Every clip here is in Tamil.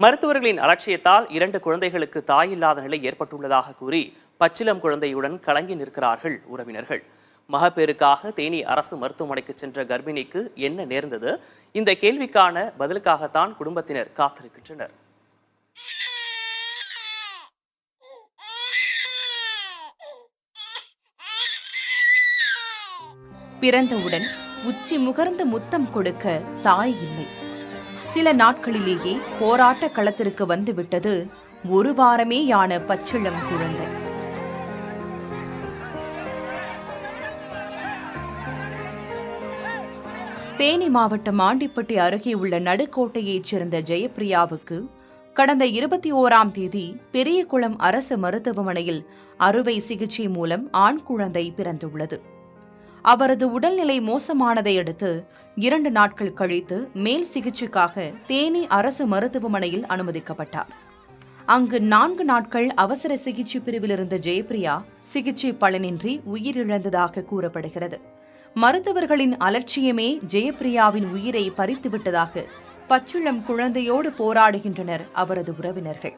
மருத்துவர்களின் அலட்சியத்தால் 2 குழந்தைகளுக்கு தாய் இல்லாத நிலை ஏற்பட்டுள்ளதாக கூறி பச்சிளம் குழந்தையுடன் கலங்கி நிற்கிறார்கள் உறவினர்கள். மகப்பேறுக்காக தேனி அரசு மருத்துவமனைக்கு சென்ற கர்ப்பிணிக்கு என்ன நேர்ந்தது? இந்த கேள்விக்கான பதிலுக்காகத்தான் குடும்பத்தினர் காத்திருக்கின்றனர். பிறந்தவுடன் உச்சி முகர்ந்து முத்தம் கொடுக்க தாய் இல்லை. சில நாட்களிலேயே போராட்ட களத்திற்கு வந்துவிட்டது 1 வாரமேயான பச்சிளம் குழந்தை. தேனி மாவட்டம் ஆண்டிப்பட்டி அருகே உள்ள நடுக்கோட்டையைச் சேர்ந்த ஜெயப்பிரியாவுக்கு கடந்த 21ஆம் தேதி பெரியகுளம் அரசு மருத்துவமனையில் அறுவை சிகிச்சை மூலம் ஆண் குழந்தை பிறந்துள்ளது. அவரது உடல்நிலை மோசமானதை அடுத்து 2 நாட்கள் கழித்து மேல் சிகிச்சைக்காக தேனி அரசு மருத்துவமனையில் அனுமதிக்கப்பட்டார். அங்கு 4 நாட்கள் அவசர சிகிச்சை பிரிவில் இருந்த ஜெயப்பிரியா சிகிச்சை பலனின்றி உயிரிழந்ததாக கூறப்படுகிறது. மருத்துவர்களின் அலட்சியமே ஜெயப்பிரியாவின் உயிரை பறித்துவிட்டதாக பச்சிளம் குழந்தையோடு போராடுகின்றனர் அவரது உறவினர்கள்.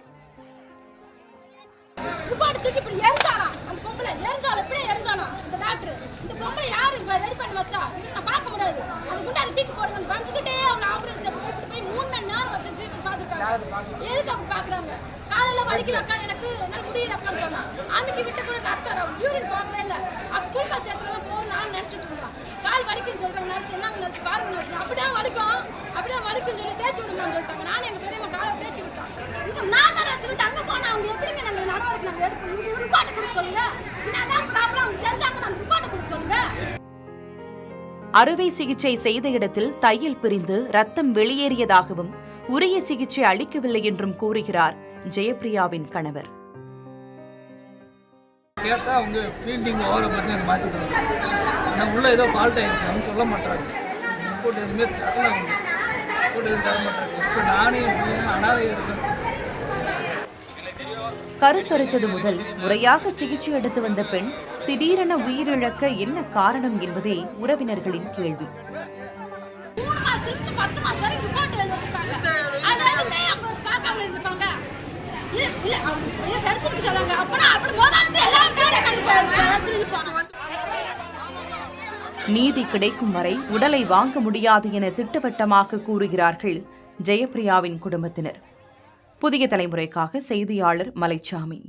காலையில வலிக்கிறாக்கா எனக்கு முடியலக்கான்னு சொன்னா ஆமிக்கு விட்டு கூட ரத்தம் யூரின் போகவே இல்லை. அப்ப குளுக்கோஸ் சேர்த்துதான் போகும் நான் நினைச்சிட்டு இருந்தேன். கால் வலிக்குன்னு சொல்றாங்க நர்ஸ், என்னங்க நர்ஸ் பாருங்க நர்ஸ், அப்படியே வலிக்கும் சொல்லி தேய்ச்சி விடுமான்னு சொல்லிட்டாங்க. நானும் எங்க பெரியம்மா காலை தேய்ச்சி விட்டான். இங்க நான் நினைச்சுக்கிட்டு அங்க போனா அவங்க எப்படிங்க நாங்க நடவடிக்கை நாங்க எடுக்கணும், இங்க ரிப்போர்ட் கொடுக்க சொல்லுங்க, என்னதான் ப்ராப்ளம் அவங்க செஞ்சாங்க நாங்க ரிப்போர்ட் கொடுக்க சொல்லுங்க. அறுவை சிகிச்சை செய்த இடத்தில் தையல் பிரிந்து ரத்தம் வெளியேறியதாகவும் உரிய சிகிச்சை அளிக்கவில்லை என்றும் கூறுகிறார் ஜெயப்பிரியாவின் கணவர். கேட்டா அவங்க ஃபீல்டிங் ஓவரை பற்றி எனக்கு மாற்றிட்டாங்க. நான் உள்ள ஏதோ ஃபால்ட் ஆகிருக்கேன் சொல்ல மாட்டாங்க. ரிப்போர்ட் எதுவுமே தரல, அவங்க ரிப்போர்ட் எதுவும் தர மாட்டாங்க. இப்போ நானே அனாதை இருக்கேன். கருத்தரித்தது முதல் முறையாக சிகிச்சை எடுத்து வந்த பெண் திடீரென உயிரிழக்க என்ன காரணம் என்பதே உறவினர்களின் கேள்வி. நீதி கிடைக்கும் வரை உடலை வாங்க முடியாது என திட்டவட்டமாக கூறுகிறார்கள் ஜெயப்பிரியாவின் குடும்பத்தினர். புதிய தலைமுறைக்காக செய்தியாளர் மலைச்சாமி.